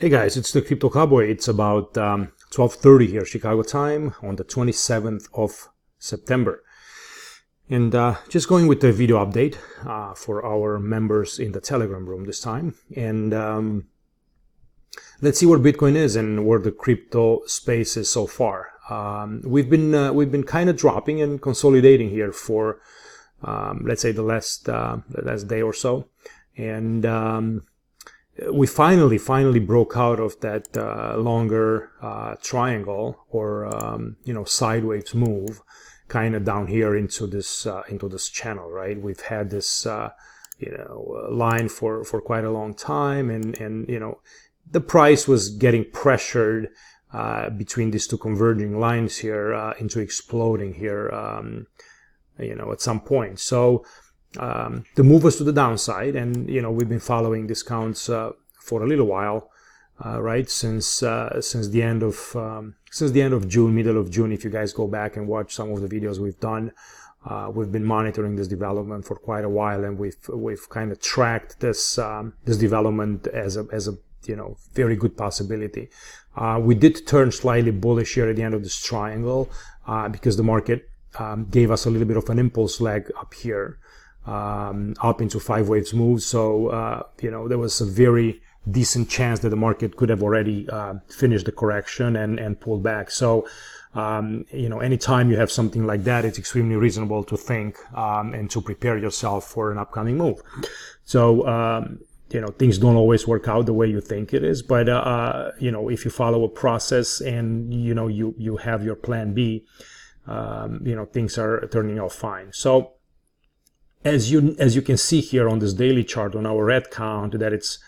Hey guys, it's the Crypto Cowboy. It's about 12:30 here Chicago time on the 27th of September. And just going with the video update for our members in the Telegram room this time. And let's see where Bitcoin is and where the crypto space is so far. We've been kind of dropping and consolidating here for let's say the last day or so. And we finally broke out of that longer triangle or sideways move, kind of down here into this channel, right? We've had this line for quite a long time, and the price was getting pressured between these two converging lines here into exploding here, at some point. So the move was to the downside, and we've been following discounts for a little while, right? Since the end of June, middle of June. If you guys go back and watch some of the videos we've done, we've been monitoring this development for quite a while, and we've kind of tracked this development as a very good possibility. We did turn slightly bullish here at the end of this triangle because the market gave us a little bit of an impulse leg up here. Up into 5 waves move. So, there was a very decent chance that the market could have already finished the correction and pulled back. So, anytime you have something like that, it's extremely reasonable to think and to prepare yourself for an upcoming move. So, things don't always work out the way you think it is, but, if you follow a process and, you have your plan B, things are turning out fine. So, as you can see here on this daily chart on our red count, that it's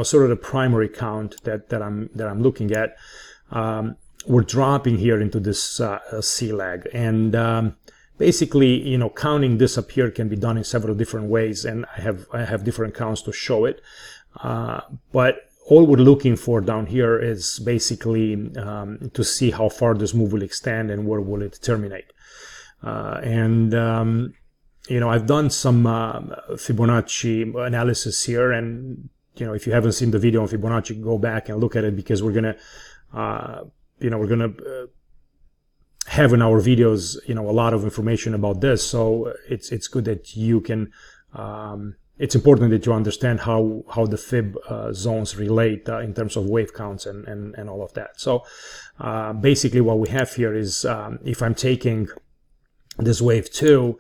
sort of the primary count that I'm looking at. We're dropping here into this C leg, and basically counting this up here can be done in several different ways, and I have different counts to show it. But all we're looking for down here is basically to see how far this move will extend and where will it terminate. I've done some Fibonacci analysis here, and if you haven't seen the video on Fibonacci, go back and look at it, because we're gonna have in our videos a lot of information about this. So it's good that you can. It's important that you understand how the Fib zones relate in terms of wave counts and all of that. So basically, what we have here is if I'm taking this wave 2.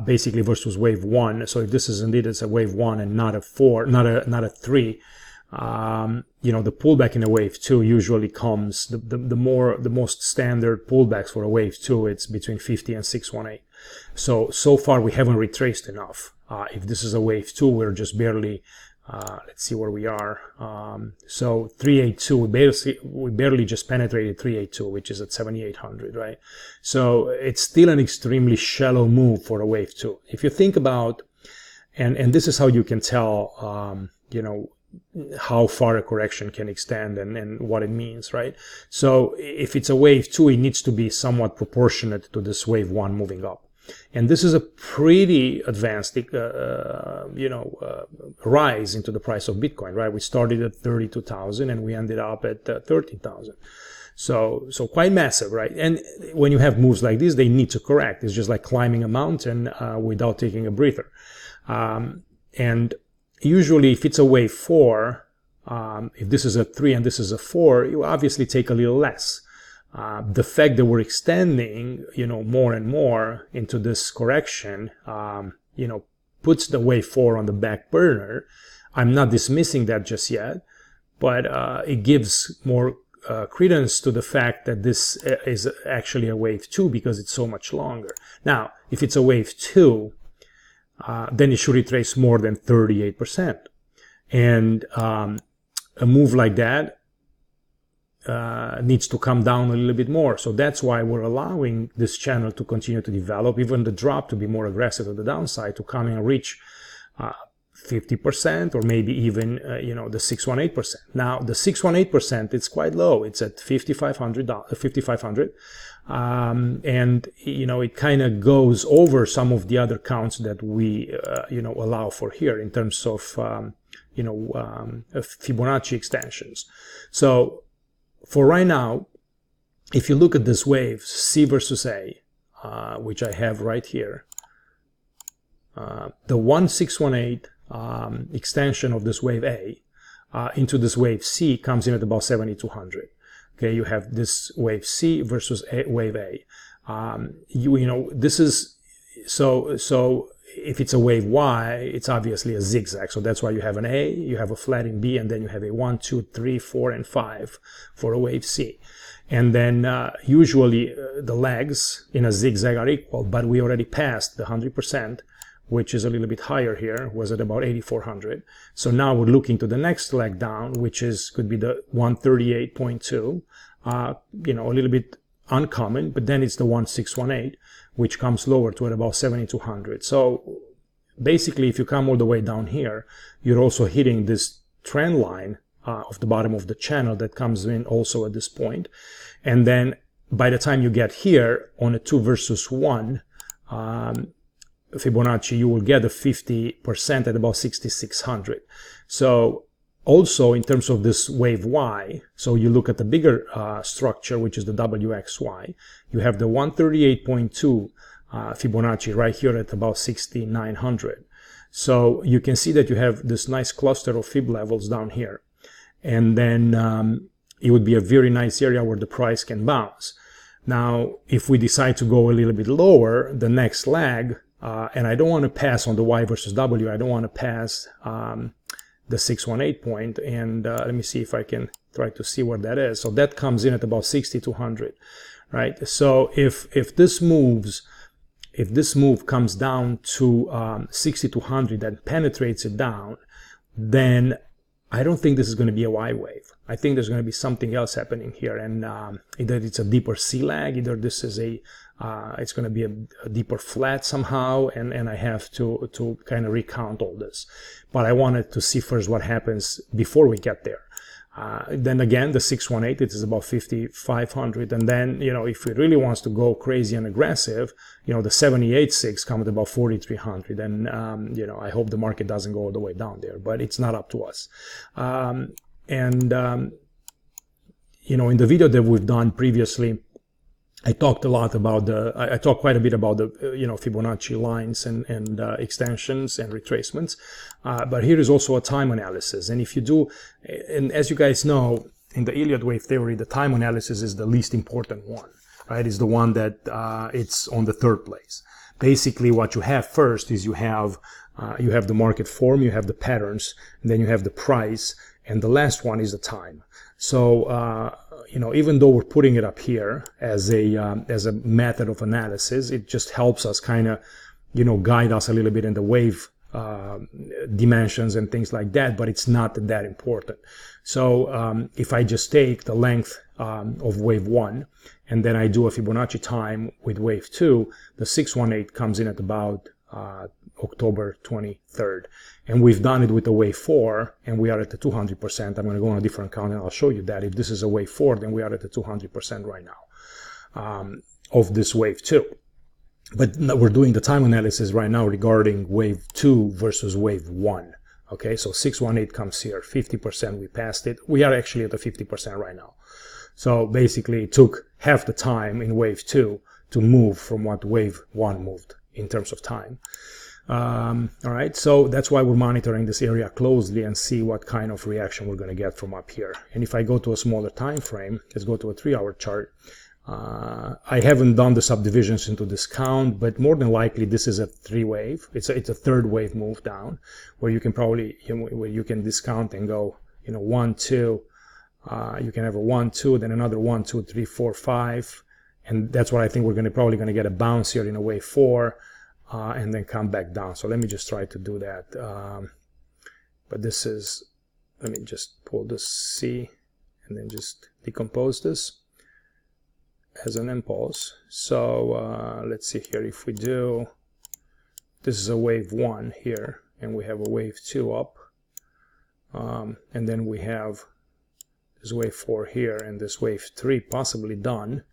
Basically versus wave 1. So if this is indeed it's a wave 1 and not a 4, not a 3, the pullback in a wave 2 usually comes the most standard pullbacks for a wave 2. It's between 50 and 618. So far we haven't retraced enough. If this is a wave 2, we're just barely. Let's see where we are. So 382, we barely just penetrated 382, which is at 7,800, right? So it's still an extremely shallow move for a wave 2. If you think about, and this is how you can tell, how far a correction can extend and what it means, right? So if it's a wave 2, it needs to be somewhat proportionate to this wave 1 moving up. And this is a pretty advanced, rise into the price of Bitcoin, right? We started at 32,000 and we ended up at 13,000. So quite massive, right? And when you have moves like this, they need to correct. It's just like climbing a mountain without taking a breather. And usually, if it's a wave 4, if this is a 3 and this is a 4, you obviously take a little less. The fact that we're extending, more and more into this correction, puts the wave 4 on the back burner. I'm not dismissing that just yet, but it gives more credence to the fact that this is actually a wave 2 because it's so much longer. Now, if it's a wave 2, then it should retrace more than 38%. And a move like that needs to come down a little bit more. So that's why we're allowing this channel to continue to develop, even the drop to be more aggressive on the downside, to come and reach 50% or maybe even the 618%. Now the 618%, it's quite low. It's at 5,500, and it kind of goes over some of the other counts that we allow for here in terms of Fibonacci extensions. So for right now, if you look at this wave C versus A, which I have right here, the 1618 extension of this wave A into this wave C comes in at about 7200. Okay, you have this wave C versus wave A. This is so if it's a wave Y, it's obviously a zigzag. So that's why you have an A, you have a flat in B, and then you have a 1, 2, 3, 4, and 5 for a wave C. And then usually the legs in a zigzag are equal, but we already passed the 100%, which is a little bit higher here, was at about 8,400. So now we're looking to the next leg down, which could be the 138.2, a little bit uncommon, but then it's the 1618, which comes lower to at about 7,200. So basically, if you come all the way down here, you're also hitting this trend line of the bottom of the channel that comes in also at this point. And then by the time you get here on a 2 versus 1 Fibonacci, you will get a 50% at about 6,600. So also in terms of this wave Y, so you look at the bigger structure, which is the WXY, you have the 138.2 Fibonacci right here at about 6,900. So you can see that you have this nice cluster of Fib levels down here. And then it would be a very nice area where the price can bounce. Now, if we decide to go a little bit lower, the next leg, and I don't want to pass on the Y versus W, I don't want to pass the 618 point, and let me see if I can try to see where that is. So that comes in at about 6,200, right? So if this move comes down to 6,200 and penetrates it down, then I don't think this is going to be a Y wave. I think there's going to be something else happening here, and either it's a deeper C lag, either this is it's going to be a deeper flat somehow, and I have to kind of recount all this. But I wanted to see first what happens before we get there. Then again, the 618, it is about 5,500. And then, if it really wants to go crazy and aggressive, the 78.6 comes at about 4,300. And, I hope the market doesn't go all the way down there, but it's not up to us. In the video that we've done previously, I talked I talked quite a bit about the, Fibonacci lines and extensions and retracements. But here is also a time analysis. And if you do, and as you guys know, in the Elliott wave theory, the time analysis is the least important one, right? It's the one that it's on the third place. Basically, what you have first is you have the market form, you have the patterns, and then you have the price, and the last one is the time. So, even though we're putting it up here as a method of analysis, it just helps us kind of, guide us a little bit in the wave dimensions and things like that, but it's not that important. So if I just take the length of wave 1 and then I do a Fibonacci time with wave 2, the 618 comes in at about October 23rd. And we've done it with the wave 4, and we are at the 200%. I'm going to go on a different count, and I'll show you that. If this is a wave 4, then we are at the 200% right now of this wave 2. But we're doing the time analysis right now regarding wave 2 versus wave 1. Okay, so 618 comes here, 50%, we passed it. We are actually at the 50% right now. So basically, it took half the time in wave 2 to move from what wave 1 moved in terms of time. All right, so that's why we're monitoring this area closely and see what kind of reaction we're going to get from up here. And if I go to a smaller time frame, let's go to a 3-hour chart. I haven't done the subdivisions into this count, but more than likely this is a 3-wave. It's a third wave move down, where you can probably where you can discount and go 1, 2. You can have a 1, 2, then another 1, 2, 3, 4, 5, and that's what I think we're probably going to get a bounce here in a wave 4. And then come back down. So let me just try to do that. But this is, let me just pull this C and then just decompose this as an impulse. So let's see here. If we do, this is a wave 1 here, and we have a wave 2 up. And then we have this wave 4 here and this wave 3 possibly done.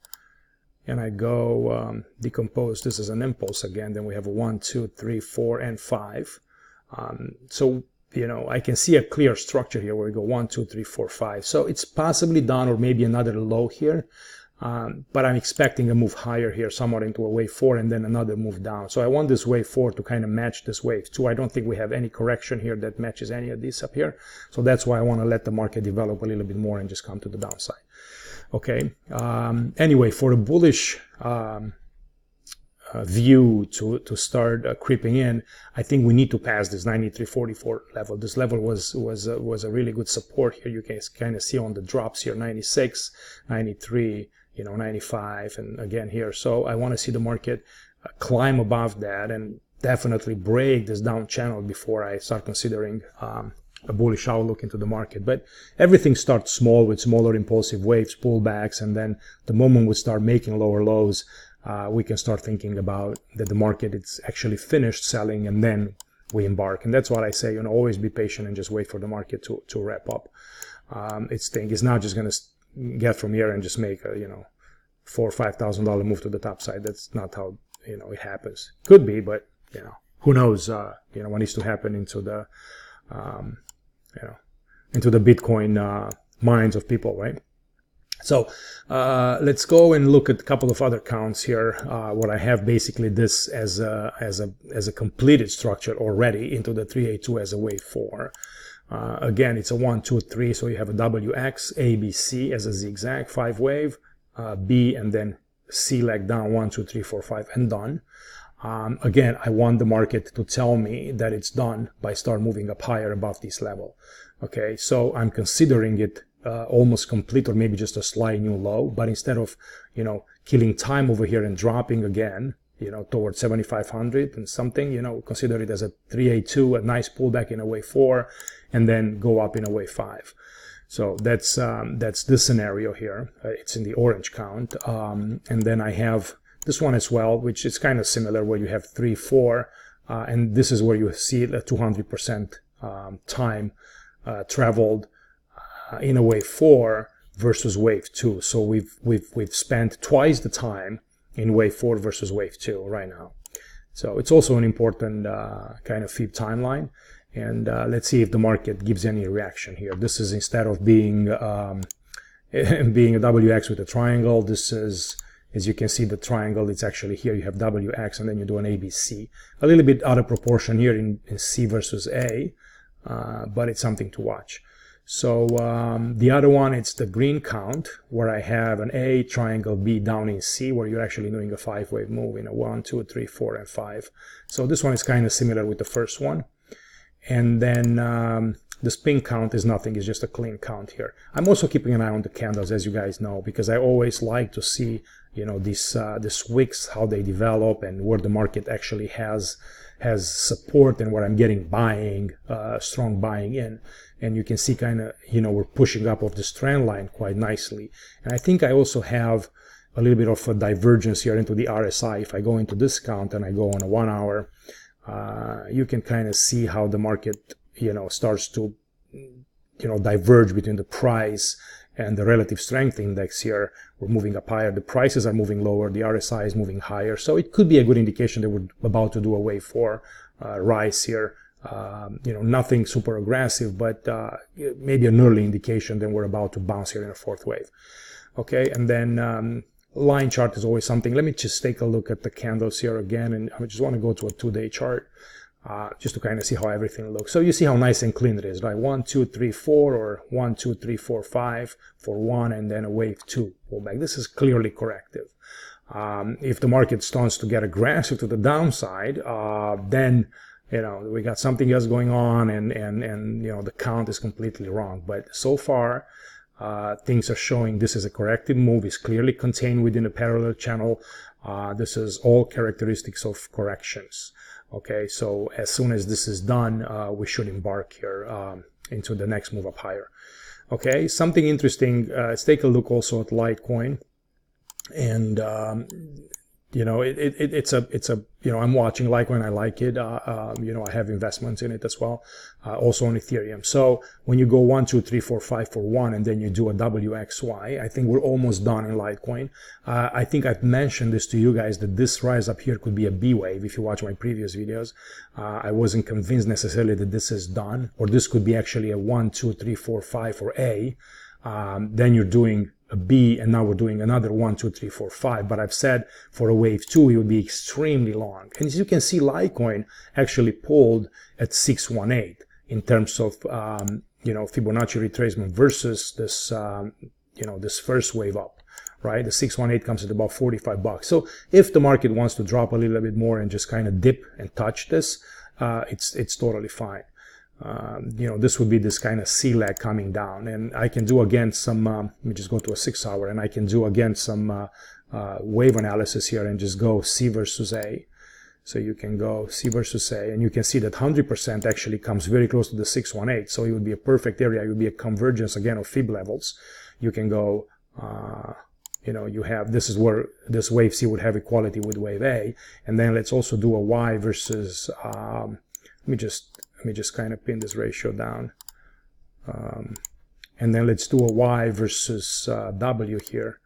And I go decompose this as an impulse again, then we have a 1, 2, 3, 4, and 5. So, you know, I can see a clear structure here where we go 1, 2, 3, 4, 5. So it's possibly done, or maybe another low here. But I'm expecting a move higher here, somewhat into a wave 4, and then another move down. So I want this wave 4 to kind of match this wave 2. I don't think we have any correction here that matches any of these up here. So that's why I want to let the market develop a little bit more and just come to the downside. Okay. Anyway, for a bullish view to start creeping in, I think we need to pass this 93.44 level. This level was a really good support here. You can kind of see on the drops here, 96, 93, you know, 95, and again here. So I want to see the market climb above that and definitely break this down channel before I start considering a bullish outlook into the market. But everything starts small with smaller impulsive waves, pullbacks, and then the moment we start making lower lows, we can start thinking about that the market is actually finished selling, and then we embark. And that's what I say, you know, always be patient and just wait for the market to wrap up its thing. It's not just going to get from here and just make a, you know, $4,000 or $5,000 move to the top side. That's not how, you know, it happens. Could be, but, you know, who knows, you know, what needs to happen into the, you know, into the Bitcoin minds of people, right? So let's go and look at a couple of other counts here where I have basically this as a completed structure already into the 382 as a wave 4. Again, it's a 1, 2, 3, so you have a WX, A, B, C as a zigzag, 5 wave, B, and then C leg down, 1, 2, 3, 4, 5, and done. Again, I want the market to tell me that it's done by start moving up higher above this level. Okay, so I'm considering it almost complete, or maybe just a slight new low, but instead of, you know, killing time over here and dropping again, you know, towards 7,500 and something, you know, consider it as a 382, a nice pullback in a wave 4, and then go up in a wave 5. So that's this scenario here. It's in the orange count, and then I have this one as well, which is kind of similar, where you have 3, 4, and this is where you see a 200% time traveled in a wave 4 versus wave 2. So we've spent twice the time in wave 4 versus wave 2 right now. So it's also an important kind of FIB timeline. And let's see if the market gives any reaction here. This is, instead of being being a WX with a triangle, this is, as you can see, the triangle, it's actually here. You have WX and then you do an ABC. A little bit out of proportion here in C versus A, but it's something to watch. So the other one, it's the green count, where I have an A, triangle, B down in C, where you're actually doing a 5-wave move in a 1, 2, 3, 4, and 5. So this one is kind of similar with the first one. And then this pink count is nothing, it's just a clean count here. I'm also keeping an eye on the candles, as you guys know, because I always like to see, you know, these wicks, how they develop, and where the market actually has support, and where I'm getting buying, strong buying in. And you can see kind of, you know, we're pushing up of this trend line quite nicely. And I think I also have a little bit of a divergence here into the RSI. If I go into this count and I go on a 1 hour, you can kind of see how the market, you know, starts to, you know, diverge between the price and the relative strength index here. We're moving up higher, the prices are moving lower, the RSI is moving higher. So it could be a good indication that we're about to do a wave 4 rise here. You know, nothing super aggressive, but maybe an early indication that we're about to bounce here in a 4th wave. Okay, and then line chart is always something. Let me just take a look at the candles here again, and I just want to go to a 2-day chart just to kind of see how everything looks. So you see how nice and clean it is, right? 1, 2, 3, 4, or 1, 2, 3, 4, 5 for 1, and then a wave 2 pullback. This is clearly corrective. If the market starts to get aggressive to the downside, then, you know, we got something else going on, and you know, the count is completely wrong. But so far, things are showing this is a corrective move. It's clearly contained within a parallel channel. This is all characteristics of corrections. Okay, so as soon as this is done, we should embark here into the next move up higher. Okay, something interesting. Let's take a look also at Litecoin. And it's a I'm watching Litecoin. I like it. I have investments in it as well, also on Ethereum. So when you go 1, 2, 3, 4, 5 for one, and then you do a WXY, I think we're almost done in Litecoin. I think I've mentioned this to you guys that this rise up here could be a B wave. If you watch my previous videos, I wasn't convinced necessarily that this is done, or this could be actually a 1, 2, 3, 4, 5 for A. Then you're doing a B, and now we're doing another 1, 2, 3, 4, 5. But I've said for a wave 2, it would be extremely long. And as you can see, Litecoin actually pulled at 618 in terms of Fibonacci retracement versus this this first wave up, right? The 618 comes at about $45. So if the market wants to drop a little bit more and just kind of dip and touch this, it's totally fine. This would be this kind of C leg coming down, and I can do again some, let me just go to a 6 hour, and I can do again some wave analysis here and just go C versus A. So you can go C versus A, and you can see that 100% actually comes very close to the 618. So it would be a perfect area. It would be a convergence again of Fib levels. You can go, this is where this wave C would have equality with wave A. And then let's also do a Y versus, let me just kind of pin this ratio down. And then let's do a Y versus W here.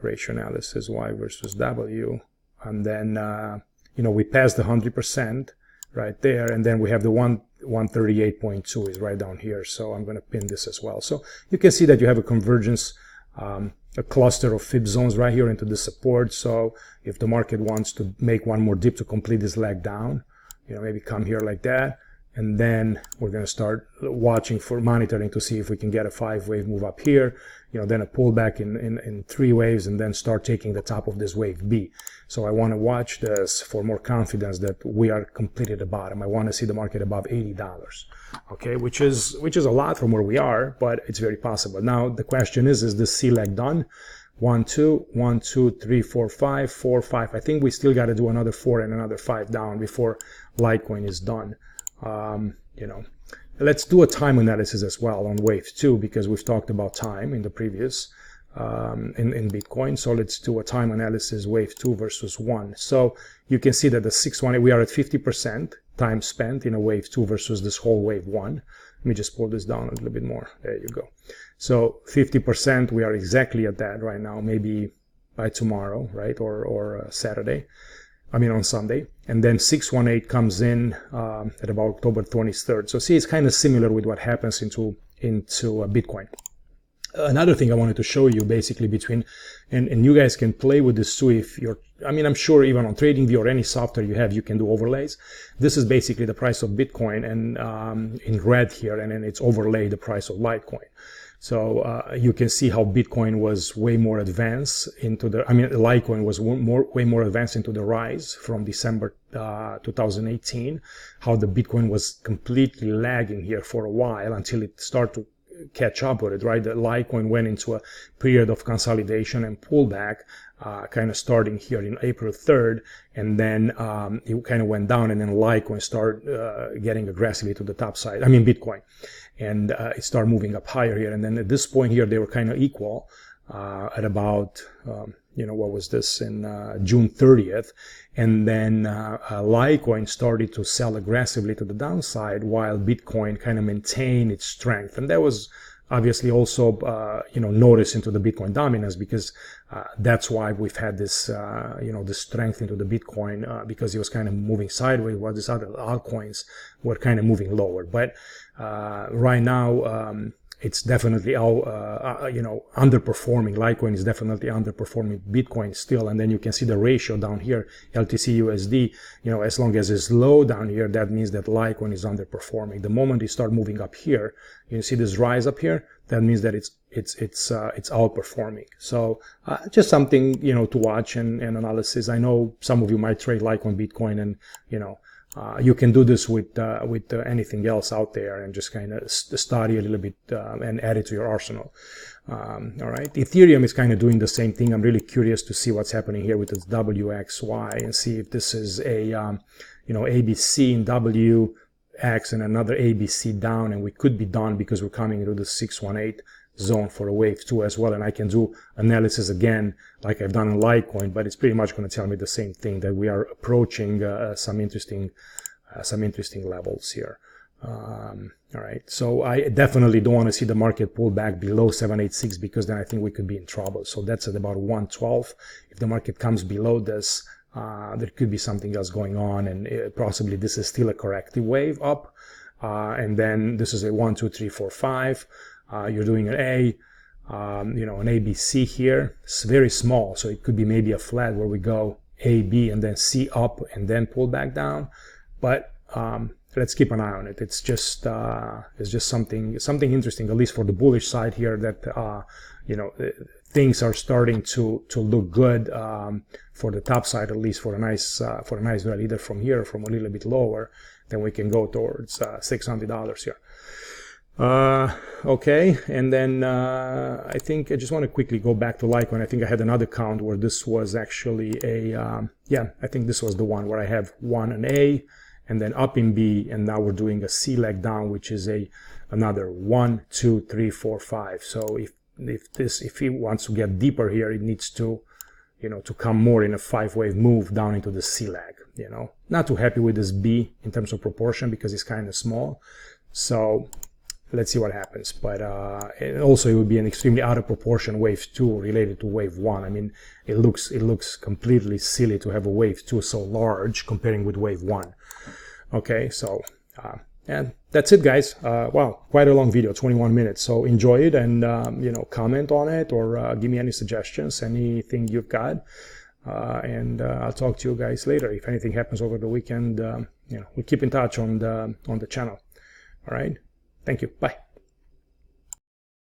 Ratio analysis, Y versus W. And then, we passed the 100% right there. And then we have the 138.2 is right down here. So I'm going to pin this as well. So you can see that you have a convergence, a cluster of Fib zones right here into the support. So if the market wants to make one more dip to complete this leg down, maybe come here like that. And then we're going to start watching for monitoring to see if we can get a 5-wave move up here, then a pullback in 3 waves, and then start taking the top of this wave B. So I want to watch this for more confidence that we are completed the bottom. I want to see the market above $80, okay, which is a lot from where we are, but it's very possible. Now the question is this C leg done? 1, 2, 1, 2, 3, 4, 5, 4, 5. I think we still got to do another 4 and another 5 down before Litecoin is done. Let's do a time analysis as well on wave 2, because we've talked about time in the previous in Bitcoin. So let's do a time analysis, wave 2 versus 1. So you can see that the 618, we are at 50% time spent in a wave 2 versus this whole wave 1. Let me just pull this down a little bit more. There you go. So 50%, we are exactly at that right now, maybe by tomorrow, right? Or Saturday. On Sunday. And then 618 comes in at about October 23rd. So see, it's kind of similar with what happens into Bitcoin. Another thing I wanted to show you basically and you guys can play with this too if you're, I'm sure even on TradingView or any software you have, you can do overlays. This is basically the price of Bitcoin and in red here, and then it's overlaid the price of Litecoin. So you can see how Bitcoin was way more advanced into Litecoin was way more advanced into the rise from December 2018. How the Bitcoin was completely lagging here for a while until it started to catch up with it, right? The Litecoin went into a period of consolidation and pullback, kind of starting here in April 3rd, and then it kind of went down, and then Litecoin started getting aggressively to the top side. Bitcoin. And it started moving up higher here. And then at this point here, they were kind of equal at about, what was this, in June 30th. And then Litecoin started to sell aggressively to the downside while Bitcoin kind of maintained its strength. And that was obviously also, notice into the Bitcoin dominance, because that's why we've had this, this strength into the Bitcoin, because it was kind of moving sideways while these other altcoins were kind of moving lower. But right now, it's definitely underperforming. Litecoin is definitely underperforming Bitcoin still. And then you can see the ratio down here, LTC USD, as long as it's low down here, that means that Litecoin is underperforming. The moment you start moving up here, you see this rise up here, that means that it's outperforming. So just something, to watch and analysis. I know some of you might trade Litecoin, Bitcoin, and, you can do this with anything else out there and just kind of study a little bit and add it to your arsenal. All right. Ethereum is kind of doing the same thing. I'm really curious to see what's happening here with this WXY and see if this is a, ABC in WX and another ABC down, and we could be done because we're coming into the 618 zone for a wave 2 as well, and I can do analysis again like I've done in Litecoin, but it's pretty much going to tell me the same thing, that we are approaching some interesting levels here. All right, so I definitely don't want to see the market pull back below 786, because then I think we could be in trouble. So that's at about 112. If the market comes below this, there could be something else going on, and possibly this is still a corrective wave up. And then this is a 1, 2, 3, 4, 5. You're doing an A, you know, an ABC here. It's very small, so it could be maybe a flat where we go A, B, and then C up, and then pull back down. But let's keep an eye on it. It's just something interesting, at least for the bullish side here, that you know, things are starting to look good for the top side, at least for a nice rally, either from here or from a little bit lower. Then we can go towards $600 here. Okay, and then I think I just want to quickly go back to Litecoin. I think I had another count where this was actually a yeah, I think this was the one where I have an A, and then up in B, and now we're doing a C leg down, which is another 1, 2, 3, 4, 5. So if he wants to get deeper here, it needs to, you know, to come more in a 5-wave move down into the C leg. You know, not too happy with this B in terms of proportion because it's kind of small. So let's see what happens. But and also it would be an extremely out of proportion wave 2 related to wave 1. I mean, it looks completely silly to have a wave 2 so large comparing with wave 1. Okay, so and that's it, guys. Wow, quite a long video, 21 minutes. So enjoy it, and you know, comment on it, or give me any suggestions, anything you've got, and I'll talk to you guys later. If anything happens over the weekend, you know, we keep in touch on the channel. All right, thank you. Bye.